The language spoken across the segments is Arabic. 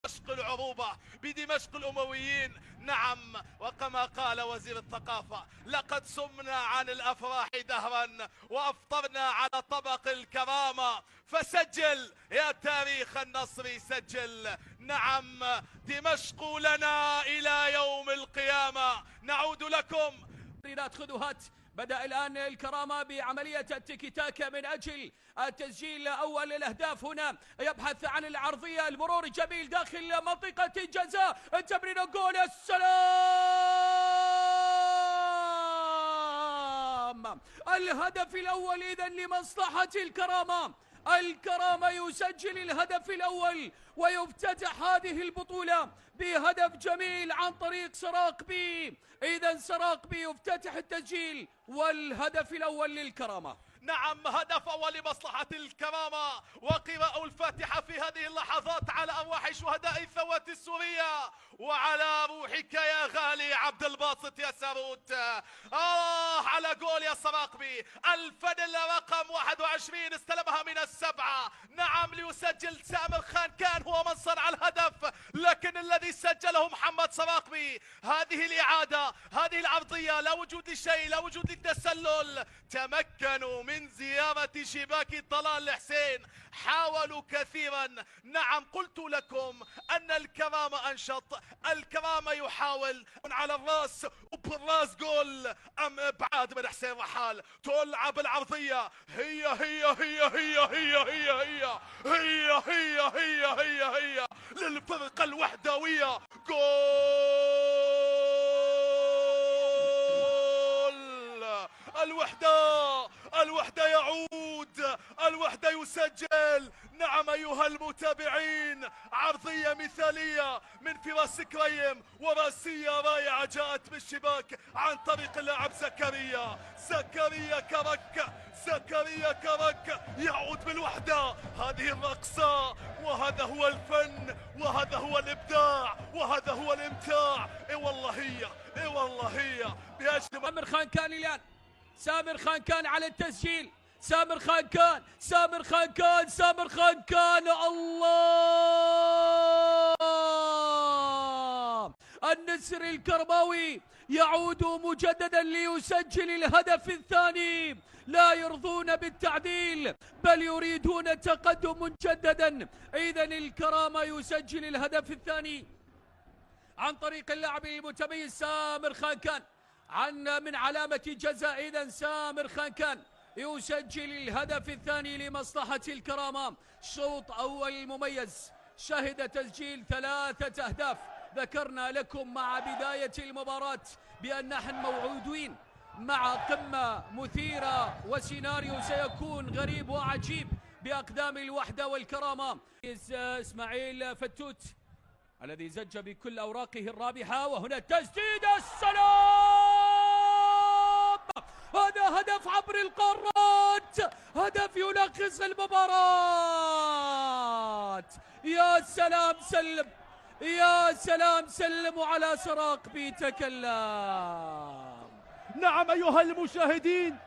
دمشق العروبة بدمشق الأمويين. نعم، وكما قال وزير الثقافة: لقد سمنا عن الأفراح دهرا وأفطرنا على طبق الكرامة. فسجل يا تاريخ النصر سجل. نعم، دمشق لنا إلى يوم القيامة. نعود لكم. خذوهات. بدأ الآن الكرامة بعملية التيكي تاكا من أجل التسجيل أول الأهداف. هنا يبحث عن العرضية، المرور جميل داخل منطقة الجزاء، التمرير، جول، السلام! الهدف الأول إذن لمصلحة الكرامة. الكرامة يسجل الهدف الأول ويفتتح هذه البطولة بهدف جميل عن طريق سراقبي. إذن سراقبي يفتتح التسجيل والهدف الأول للكرامة. نعم، هدف أول لمصلحة الكرامة، وقراءة الفاتحة في هذه اللحظات على أرواح شهداء الثورة السورية وعلى روحك يا غالي عبد الباسط يا ساروت. على جول يا سراقبي، الفانيلا رقم 21 استلمها من السبعة. نعم، ليسجل سامر خان، كان هو من صنع الهدف، لكن الذي سجله محمد سراقبي. هذه الإعادة، هذه العرضية، لا وجود لشيء، لا وجود للتسلل. تمكنوا من زيارة شباك طلال الحسين، حاولوا كثيرا. نعم، قلت لكم أن الكرامة أنشط، الكرامة يحاول على الراس، وبالراس جول. أم ابعاد من حسين رحال، تلعب العرضية، هي للفرقة الوحدوية. جول الوحدة يعود، الوحدة يسجل. نعم أيها المتابعين، عرضية مثالية من فراس كريم، وراسية رائعة جاءت بالشباك عن طريق اللاعب زكريا كرك يعود بالوحدة. هذه الرقصة، وهذا هو الفن، وهذا هو الإبداع، وهذا هو الإمتاع. اي والله هي سامر خان كان الآن، سامر خان كان على التسجيل، سامر خان كان الله! النسر الكرماوي يعود مجددا ليسجل الهدف الثاني. لا يرضون بالتعديل، بل يريدون التقدم مجددا. إذن الكرامة يسجل الهدف الثاني عن طريق اللاعب المتميز سامر خان كان من علامة جزاء. إذن سامر خان كان يسجل الهدف الثاني لمصلحة الكرامة. شوط أول مميز شهد تسجيل 3 أهداف. ذكرنا لكم مع بداية المباراة بأن نحن موعودين مع قمة مثيرة وسيناريو سيكون غريب وعجيب بأقدام الوحدة والكرامة. إسماعيل فتوت الذي زج بكل أوراقه الرابحة، وهنا التسديد، السلام! هذا هدف عبر القارات، هدف ينقص المباراة. يا سلام سلم، يا سلام سلم، وعلى سراقبي تكلم. نعم أيها المشاهدين،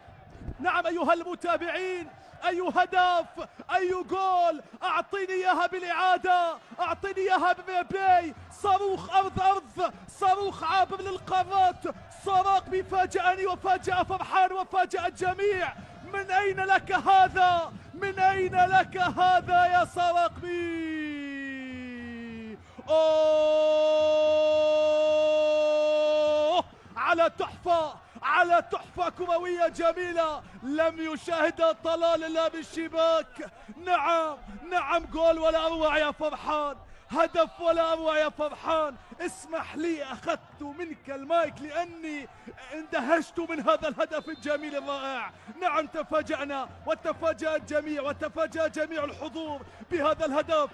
نعم أيها المتابعين، أي هدف، أي جول. أعطيني إياها بالإعادة، أعطيني إياها بمبي. صاروخ أرض، صاروخ عابر للقارات. سراقبي فاجأني وفاجأ فرحان وفاجأ الجميع. من أين لك هذا؟ من أين لك هذا يا سراقبي؟ أوه، على تحفة كروية جميلة لم يشاهدها طلال إلا بالشباك. نعم جول ولا أروع يا فرحان، هدف ولا أروع يا فرحان. اسمح لي أخذت منك المايك لأني اندهشت من هذا الهدف الجميل الرائع. نعم تفاجأنا وتفاجأ الجميع وتفاجأ جميع الحضور بهذا الهدف.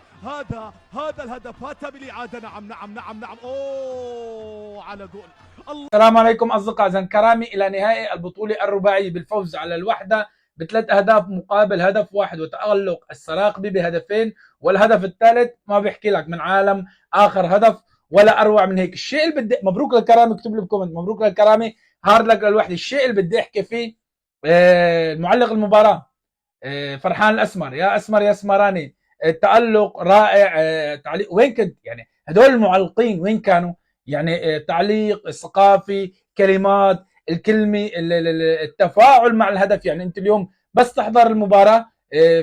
هذا الهدف هات بالإعادة. نعم أوه، على جول. السلام عليكم أصدقاء زنكرامي، إلى نهائي البطولة الرباعية بالفوز على الوحدة ب3 أهداف مقابل هدف واحد، وتألق السراقبي بهدفين، والهدف الثالث ما بيحكي لك من عالم آخر هدف ولا أروع من هيك. الشيء اللي بدي، مبروك للكرامي، اكتب لي بكومنت مبروك للكرامي، هارد لك للوحدة. الشيء اللي بدي أحكي فيه معلق المباراة فرحان الأسمر، يا أسمر يا اسمراني، تألق رائع. تعليق وين كنت يعني؟ هدول المعلقين وين كانوا؟ يعني تعليق ثقافي، كلمات، الكلمه، التفاعل مع الهدف. يعني انت اليوم بس تحضر المباراه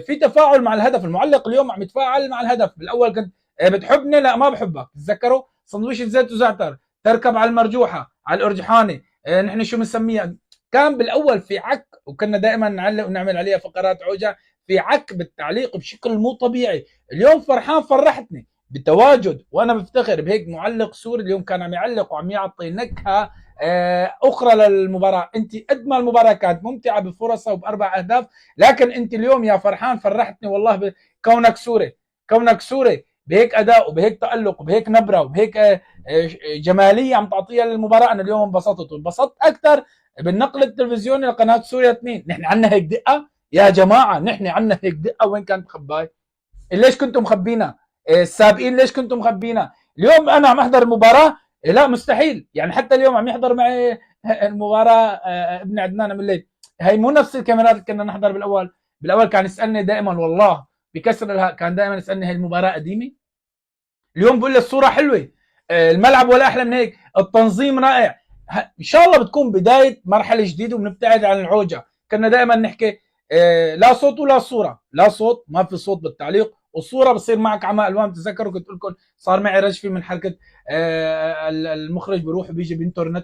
في تفاعل مع الهدف. المعلق اليوم عم يتفاعل مع الهدف. بالاول كنت بتحبني؟ لا ما بحبك. تتذكروا سندويش زيت وزعتر، تركب على المرجوحه، على الارجحانه، نحن شو بنسميها. كان بالاول في عك، وكنا دائما نعلق ونعمل عليها فقرات عوجه، في عك بالتعليق بشكل مو طبيعي. اليوم فرحان، فرحتني بتواجد، وانا بفتخر بهيك معلق سوري اليوم كان عم يعلق وعم يعطي نكهه اخرى للمباراه. انت قد ما المباراه كانت ممتعه بفرصها وباربع اهداف، لكن انت اليوم يا فرحان فرحتني والله بكونك سوري، كونك سوري بهيك اداء وبهيك تالق وبهيك نبره وبهيك جماليه عم تعطيها للمباراه. انا اليوم انبسطت، وانبسطت اكثر بالنقل التلفزيوني لقناه سوريا 2. نحن عندنا هيك دقه يا جماعه، نحن عندنا هيك دقه. وين كانت مخباي؟ ليش كنتم مخبينا؟ السابقين ليش كنتم مخبينا؟ اليوم انا عم احضر المباراه، لا مستحيل. يعني حتى اليوم عم يحضر معي المباراه ابن عدنان من الليل، هي مو نفس الكاميرات اللي كنا نحضر بالاول. بالاول كان يسالني دائما والله بكسر الهاء، كان دائما يسالني هي المباراه قديمه؟ اليوم بقول لي الصوره حلوه، الملعب ولا احلى من هيك، التنظيم رائع. ان شاء الله بتكون بدايه مرحله جديده وبنبتعد عن العوجه. كنا دائما نحكي لا صوت ولا صوره، لا صوت، ما في صوت بالتعليق، والصوره بصير معك عمى الوان. تتذكروا كنت لكم صار معي رجفي من حركه المخرج بيروح وبيجي بينطر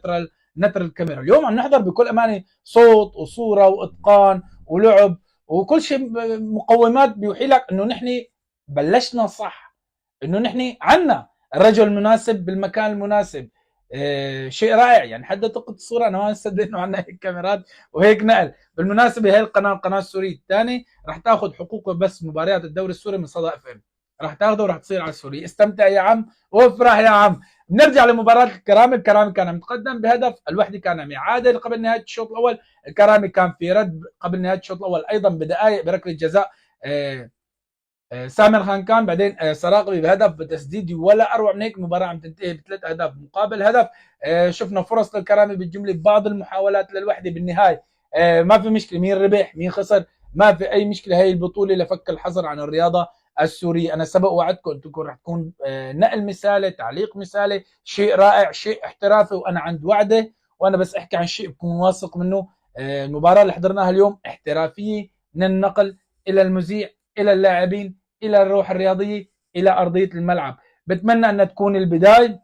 نتر الكاميرا. اليوم عم نحضر بكل امانه صوت وصوره واتقان ولعب وكل شيء، مقومات بيوحي لك انه نحن بلشنا صح، انه نحن عنا الرجل المناسب بالمكان المناسب. شيء رائع. يعني حتى تلقط الصوره انا ما مصدق انه عندنا هيك كاميرات وهيك نقل. بالمناسبه هي القناه السوريه الثانيه راح تاخذ حقوق بس مباريات الدوري السوري من صدى اف ام، راح تاخذه وراح تصير على السوري. استمتع يا عم وافرح يا عم. بنرجع لمباراه الكرامي. الكرامي كان متقدم بهدف، الوحده كان عم يعادل قبل نهايه الشوط الاول. الكرامي كان في رد قبل نهايه الشوط الاول ايضا بدقائق بركله جزاء سامر خان كان، بعدين سراقبي بهدف بتسديدي ولا اروع من هيك. المباراه عم تنتهي بثلاث اهداف مقابل هدف. شفنا فرص للكرامي بالجمله ببعض المحاولات للوحده. بالنهايه ما في مشكله مين ربح مين خسر، ما في اي مشكله. هي البطوله لفك الحظر عن الرياضه السوريه. انا سبق وعدتكم انتم رح تكون نقل مثالي، تعليق مثالي، شيء رائع، شيء احترافي. وانا عند وعده، وانا بس احكي عن شيء بكون واثق منه. المباراه اللي حضرناها اليوم احترافيه من النقل الى المذيع الى اللاعبين الى الروح الرياضيه الى ارضيه الملعب. بتمنى ان تكون البدايه،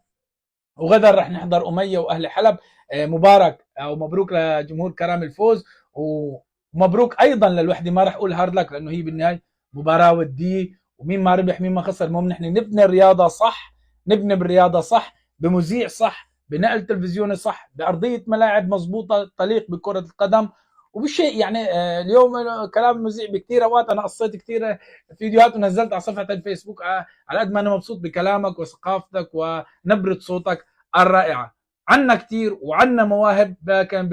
وغدا رح نحضر اميه واهل حلب. مبارك او مبروك لجمهور كرامي الفوز، ومبروك ايضا للوحده. ما رح اقول هارد لك لانه هي بالنهايه مباراه وديه، ومين ما ربح مين ما خسر. المهم نحن نبني الرياضه صح، نبني بالرياضه صح، بمذيع صح، بنقل تلفزيوني صح، بارضيه ملاعب مضبوطه تليق بكره القدم. وبشيء يعني اليوم كلام المذيع بكثير اوقات انا قصيت كثير فيديوهات ونزلت على صفحه الفيسبوك. على قد ما انا مبسوط بكلامك وثقافتك ونبره صوتك الرائعه. عنا كثير وعنا مواهب، لكن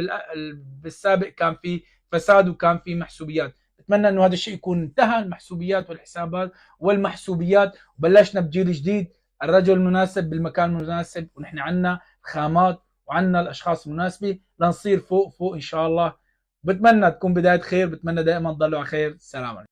بالسابق كان في فساد وكان في محسوبيات. اتمنى انه هذا الشيء يكون انتهى، المحسوبيات والحسابات والمحسوبيات، وبلشنا بجيل جديد، الرجل المناسب بالمكان المناسب. ونحن عنا خامات وعنا الاشخاص المناسبه لنصير فوق فوق ان شاء الله. بتمنى تكون بدايه خير، بتمنى دائما تضلوا على خير. السلام عليكم.